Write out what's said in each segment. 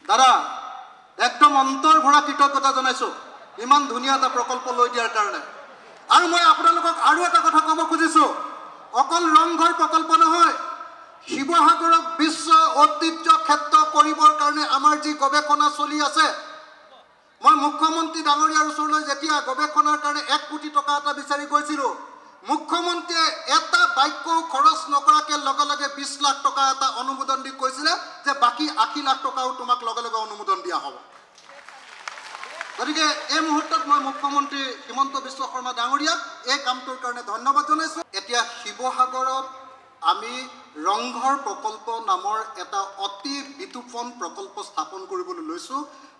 দাদা একদম অন্তৰ ভৰা কৃতজ্ঞতা জনাইছো ইমান ধুনীয়া এটা প্ৰকল্প লৈ দিয়াৰ কাৰণে। আৰু মই আপোনালোকক আৰু এটা কথা ক'ব খুজিছো, অকল ৰংঘৰ প্ৰকল্প নহয়, শিৱসাগৰক বিশ্ব ঐতিহ্য ক্ষেত্ৰ কৰিবৰ কাৰণে আমাৰ যি গৱেষণা চলি আছে, মই মুখ্যমন্ত্ৰী ডাঙৰীয়াৰ ওচৰলৈ যেতিয়া গৱেষণাৰ কাৰণে 1 কোটি টকা এটা বিচাৰি গৈছিলো, মুখ্যমন্ত্ৰীয়ে এটা বাক্যও খৰচ নকৰাকে লগে লগে 20 লাখ টকা এটা অনুমোদন দি কৈছিলে যে বাকি 80 লাখ টকাও তোমাক লগে লগে অনুমোদন দিয়া হ'ব। গতিকে এই মুহূৰ্তত মই মুখ্যমন্ত্ৰী হিমন্ত বিশ্ব শৰ্মা ডাঙৰীয়াক এই কামটোৰ কাৰণে ধন্যবাদ জনাইছো। এতিয়া শিৱসাগৰত আমি ৰংঘৰ প্ৰকল্প নামৰ এটা অতি বিতোপন প্ৰকল্প স্থাপন কৰিবলৈ লৈছো,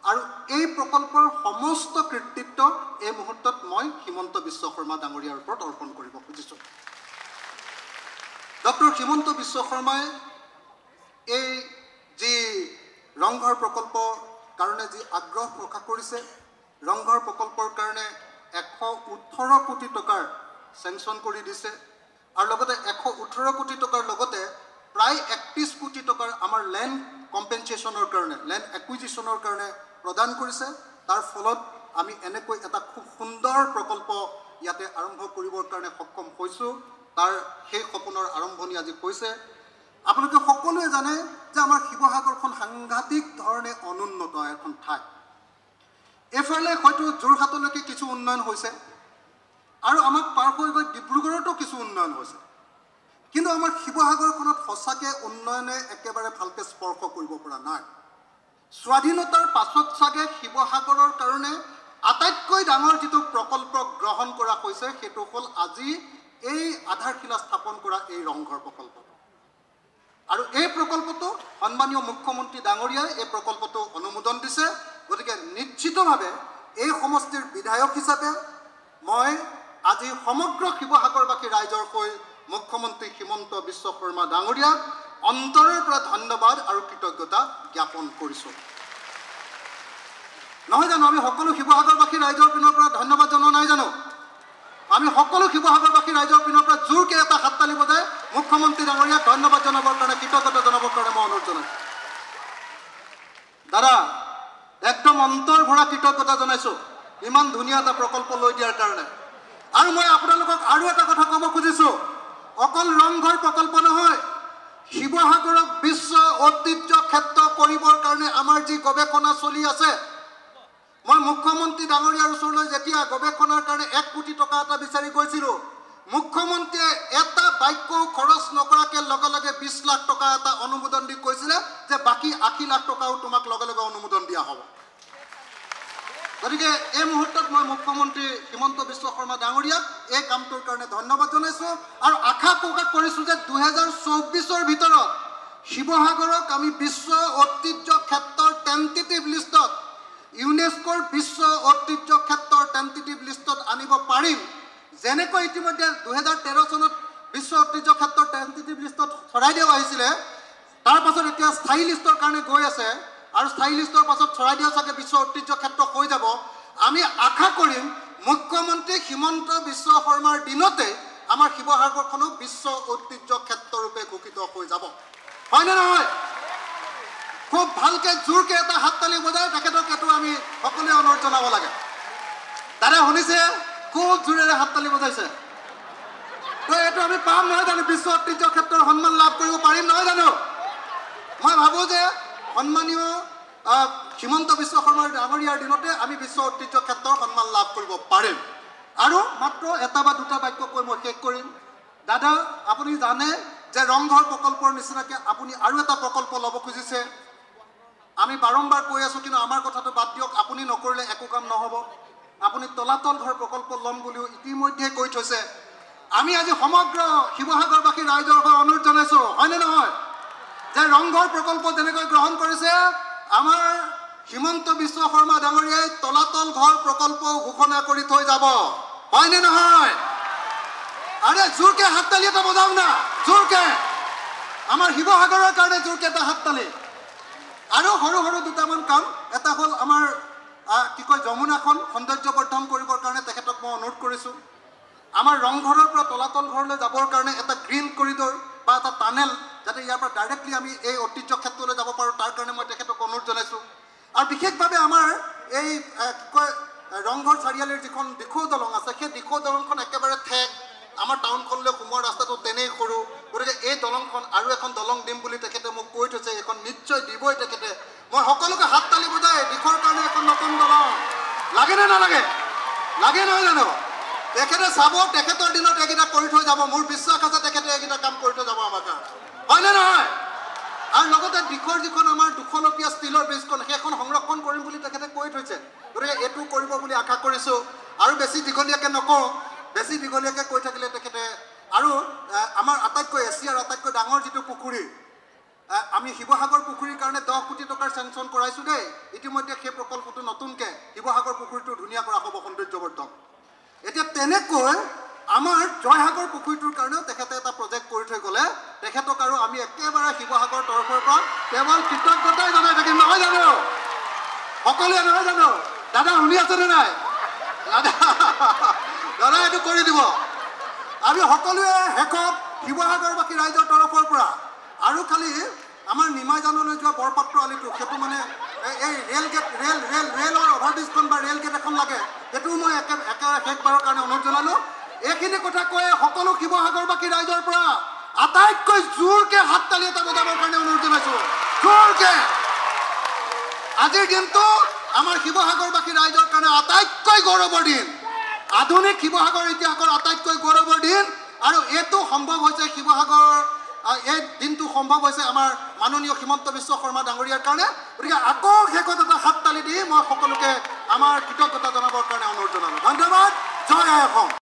আৰু এই প্ৰকল্পৰ সমস্ত কৃতিত্ব এই মুহূৰ্তত মই হিমন্ত বিশ্ব শৰ্মা ডাঙৰীয়াৰ ওপৰত অৰ্পণ কৰিব খুজিছো। ডক্টৰ হিমন্ত বিশ্ব শৰ্মাই এই যি ৰংঘৰ প্ৰকল্পৰ কাৰণে যি আগ্ৰহ প্ৰকাশ কৰিছে, ৰংঘৰ প্ৰকল্পৰ কাৰণে 118 কোটি টকাৰ চেংচন কৰি দিছে, আৰু লগতে 118 কোটি টকাৰ লগতে প্ৰায় 31 কোটি টকাৰ আমাৰ লেণ্ড কম্পেনচেশ্যনৰ কাৰণে, লেণ্ড একুইজিশ্যনৰ কাৰণে প্ৰদান কৰিছে। তাৰ ফলত আমি এনেকৈ এটা খুব সুন্দৰ প্ৰকল্প ইয়াতে আৰম্ভ কৰিবৰ কাৰণে সক্ষম হৈছো। তাৰ সেই সপোনৰ আৰম্ভণি আজি হৈছে। আপোনালোকে সকলোৱে জানে যে আমাৰ শিৱসাগৰখন সাংঘাতিক ধৰণে অনুন্নত এখন ঠাই। এফালে হয়তো যোৰহাটলৈকে কিছু উন্নয়ন হৈছে, আৰু আমাক পাৰ হৈ গৈ ডিব্ৰুগড়তো কিছু উন্নয়ন হৈছে, কিন্তু আমাৰ শিৱসাগৰখনত সঁচাকৈ উন্নয়নে একেবাৰে ভালকৈ স্পৰ্শ কৰিব পৰা নাই। স্বাধীনতাৰ পাছত চাগে শিৱসাগৰৰ কাৰণে আটাইতকৈ ডাঙৰ যিটো প্ৰকল্প গ্ৰহণ কৰা হৈছে সেইটো হ'ল আজি এই আধাৰশিলা স্থাপন কৰা এই ৰংঘৰ প্ৰকল্প। আৰু এই প্ৰকল্পটো সন্মানীয় মুখ্যমন্ত্ৰী ডাঙৰীয়াই এই প্ৰকল্পটো অনুমোদন দিছে। গতিকে নিশ্চিতভাৱে এই সমষ্টিৰ বিধায়ক হিচাপে মই আজি সমগ্ৰ শিৱসাগৰবাসী ৰাইজৰ হৈ মুখ্যমন্ত্ৰী হিমন্ত বিশ্ব শৰ্মা ডাঙৰীয়াক অন্তৰৰ পৰা ধন্যবাদ আৰু কৃতজ্ঞতা জ্ঞাপন কৰিছোঁ। নহয় জানো আমি সকলো শিৱসাগৰবাসী ৰাইজৰ পিনৰ পৰা ধন্যবাদ জনোৱা নাই জানো? আমি সকলো শিৱসাগৰবাসী ৰাইজৰ পিনৰ পৰা জোৰকৈ এটা হাততালি বজাই মুখ্যমন্ত্ৰী ডাঙৰীয়াক ধন্যবাদ জনাবৰ কাৰণে, কৃতজ্ঞতা জনাবৰ কাৰণে মই অনুৰোধ জনাইছোঁ। দাদা একদম অন্তৰ ভৰা কৃতজ্ঞতা জনাইছো ইমান ধুনীয়া এটা প্ৰকল্প লৈ দিয়াৰ কাৰণে। আৰু মই আপোনালোকক আৰু এটা কথা ক'ব খুজিছো, অকল ৰংঘৰ প্ৰকল্প নহয়, শিৱসাগৰক বিশ্ব ঐতিহ্য ক্ষেত্ৰ কৰিবৰ কাৰণে আমাৰ যি গৱেষণা চলি আছে, মই মুখ্যমন্ত্ৰী ডাঙৰীয়াৰ ওচৰলৈ যেতিয়া গৱেষণাৰ কাৰণে 1 কোটি টকা এটা বিচাৰি গৈছিলো, মুখ্যমন্ত্ৰীয়ে এটা বাক্যও খৰচ নকৰাকে লগে লগে 20 লাখ টকা এটা অনুমোদন দি কৈছিলে যে বাকি 80 লাখ টকাও তোমাক লগে লগে অনুমোদন দিয়া হ'ব। গতিকে এই মুহূৰ্তত মই মুখ্যমন্ত্ৰী হিমন্ত বিশ্ব শৰ্মা ডাঙৰীয়াক এই কামটোৰ কাৰণে ধন্যবাদ জনাইছো, আৰু আশা প্ৰকাশ কৰিছোঁ যে 2024ৰ ভিতৰত শিৱসাগৰক আমি বিশ্ব ঐতিহ্য ক্ষেত্ৰৰ টেণ্টেটিভ লিষ্টত, ইউনেস্কোৰ বিশ্ব ঐতিহ্য ক্ষেত্ৰৰ টেণ্টেটিভ লিষ্টত আনিব পাৰিম। যেনেকৈ ইতিমধ্যে 2013 চনত বিশ্ব ঐতিহ্য ক্ষেত্ৰৰ টেণ্টেটিভ লিষ্টত চৰাইদেউ আহিছিলে, তাৰ পাছত এতিয়া স্থায়ী লিষ্টৰ কাৰণে গৈ আছে, আৰু স্থায়ী লিষ্টৰ পাছত চৰাইদেউ চাগে বিশ্ব ঐতিহ্য ক্ষেত্ৰ হৈ যাব। আমি আশা কৰিম মুখ্যমন্ত্ৰী হিমন্ত বিশ্ব শৰ্মাৰ দিনতে আমাৰ শিৱসাগৰখনো বিশ্ব ঐতিহ্য ক্ষেত্ৰৰূপে ঘোষিত হৈ যাব, হয়নে নহয়? খুব ভালকৈ জোৰকৈ এটা হাততালি বজাই তেখেতক এইটো আমি সকলোৱে অনুৰোধ জনাব লাগে। দাদা শুনিছে, খুব জোৰেৰে হাততালি বজাইছে। তো এইটো আমি পাম নহয় জানো? বিশ্ব ঐতিহ্য ক্ষেত্ৰৰ সন্মান লাভ কৰিব পাৰিম নহয় জানো? মই ভাবোঁ যে সন্মানীয় হিমন্ত বিশ্ব শৰ্মাৰ ডাঙৰীয়াৰ দিনতে আমি বিশ্ব ঐতিহ্য ক্ষেত্ৰৰ সন্মান লাভ কৰিব পাৰিম। আৰু মাত্ৰ এটা বা দুটা বাক্য কৈ মই শেষ কৰিম। দাদা আপুনি জানে যে ৰংঘৰ প্ৰকল্পৰ নিচিনাকৈ আপুনি আৰু এটা প্ৰকল্প ল'ব খুজিছে। আমি বাৰম্বাৰ কৈ আছোঁ, কিন্তু আমাৰ কথাটো বাদ দিয়ক, আপুনি নকৰিলে একো কাম নহ'ব। আপুনি তলাতল ঘৰ প্ৰকল্প ল'ম বুলিও ইতিমধ্যে কৈ থৈছে। আমি আজি সমগ্ৰ শিৱসাগৰবাসী ৰাইজৰ হৈ অনুৰোধ জনাইছোঁ, হয়নে নহয়, যে ৰংঘৰ প্ৰকল্প যেনেকৈ গ্ৰহণ কৰিছে, আমাৰ হিমন্ত বিশ্ব শৰ্মা ডাঙৰীয়াই তলাতল ঘৰ প্ৰকল্প ঘোষণা কৰি থৈ যাব, হয়নে নহয়? আৰে জোৰকৈ হাততালি এটা বজাওক না, জোৰকৈ আমাৰ শিৱসাগৰৰ কাৰণে জোৰকৈ এটা হাততালি। আৰু সৰু সৰু দুটামান কাম, এটা হ'ল আমাৰ কি কয় যমুনাখন সৌন্দৰ্যবৰ্ধন কৰিবৰ কাৰণে তেখেতক মই অনুৰোধ কৰিছোঁ। আমাৰ ৰংঘৰৰ পৰা তলাতল ঘৰলৈ যাবৰ কাৰণে এটা গ্ৰীণ কৰিডৰ বা এটা টানেল, যাতে ইয়াৰ পৰা ডাইৰেক্টলি আমি এই ঐতিহ্য ক্ষেত্ৰলৈ যাব পাৰোঁ, তাৰ কাৰণে মই তেখেতক অনুৰোধ জনাইছোঁ। আৰু বিশেষভাৱে আমাৰ এই কি কয় ৰংঘৰ চাৰিআলিৰ যিখন দিখৌ দলং আছে সেই দিখৌ দলংখন একেবাৰে ঠেক আমাৰ টাউনখনলৈ সোমোৱাৰ ৰাস্তাটো তেনেই সৰু গতিকে এই দলংখন আৰু এখন দলং দিম বুলি তেখেতে মোক কৈ থৈছে এইখন নিশ্চয় দিবই তেখেতে মই সকলোকে হাত তালি বজাই দিখৌৰ কাৰণে এখন নতুন দলং লাগেনে নালাগে লাগে নহয় জানো তেখেতে চাব তেখেতৰ দিনত এইকেইটা কৰি থৈ যাব মোৰ বিশ্বাস আছে তেখেতে এইকেইটা কাম কৰি থৈ যাব আমাৰ কাৰণে হয়নে নহয় আৰু লগতে দিখৌৰ যিখন আমাৰ 200 ষ্টীলৰ ব্ৰিজখন সেইখন সংৰক্ষণ কৰিম বুলি তেখেতে কৈ থৈছে গতিকে এইটো কৰিব বুলি আশা কৰিছোঁ আৰু বেছি দীঘলীয়াকৈ নকওঁ বেছি দীঘলীয়াকৈ কৈ থাকিলে তেখেতে আৰু আমাৰ আটাইতকৈ এছিয়াৰ আটাইতকৈ ডাঙৰ যিটো পুখুৰী আমি শিৱসাগৰ পুখুৰীৰ কাৰণে 10 কোটি টকাৰ চেংচন কৰাইছোঁ দেই ইতিমধ্যে সেই প্ৰকল্পটো নতুনকৈ শিৱসাগৰ পুখুৰীটো ধুনীয়া কৰা হ'ব সৌন্দৰ্যবৰ্ধক এতিয়া তেনেকৈ আমাৰ জয়সাগৰ পুখুৰীটোৰ কাৰণেও তেখেতে এটা প্ৰজেক্ট কৰি থৈ গ'লে তেখেতক আৰু আমি একেবাৰে শিৱসাগৰৰ তৰফৰ পৰা কেৱল কৃতজ্ঞতাই জনাই থাকিম নহয় জানো সকলোৱে নহয় জানো দাদা শুনি আছেনে নাই দাদা এইটো কৰি দিব আমি সকলোৱে শেষত শিৱসাগৰবাসী ৰাইজৰ তৰফৰ পৰা আৰু খালি আমাৰ নিমাইজানলৈ যোৱা বৰপাত্ৰ আলিটো সেইটো মানে এই ৰেলৰ অভাৰব্ৰিজখন বা ৰেল গেট এখন লাগে সেইটোও মই একেবাৰে শেষবাৰৰ কাৰণে অনুৰোধ জনালোঁ এইখিনি কথা কৈ সকলো শিৱসাগৰবাসী ৰাইজৰ পৰা আটাইতকৈ জোৰকৈ হাত তালি এটা বজাবৰ কাৰণে অনুৰোধ জনাইছোঁ জোৰকৈ আজিৰ দিনটো আমাৰ শিৱসাগৰবাসী ৰাইজৰ কাৰণে আটাইতকৈ গৌৰৱৰ দিন আধুনিক শিৱসাগৰ ইতিহাসৰ আটাইতকৈ গৌৰৱৰ দিন আৰু এইটো সম্ভৱ হৈছে শিৱসাগৰ এই দিনটো সম্ভৱ হৈছে আমাৰ মাননীয় হিমন্ত বিশ্ব শৰ্মা ডাঙৰীয়াৰ কাৰণে গতিকে আকৌ শেষত এটা হাত তালি দি মই সকলোকে আমাৰ কৃতজ্ঞতা জনাবৰ কাৰণে অনুৰোধ জনালোঁ ধন্যবাদ জয় অসম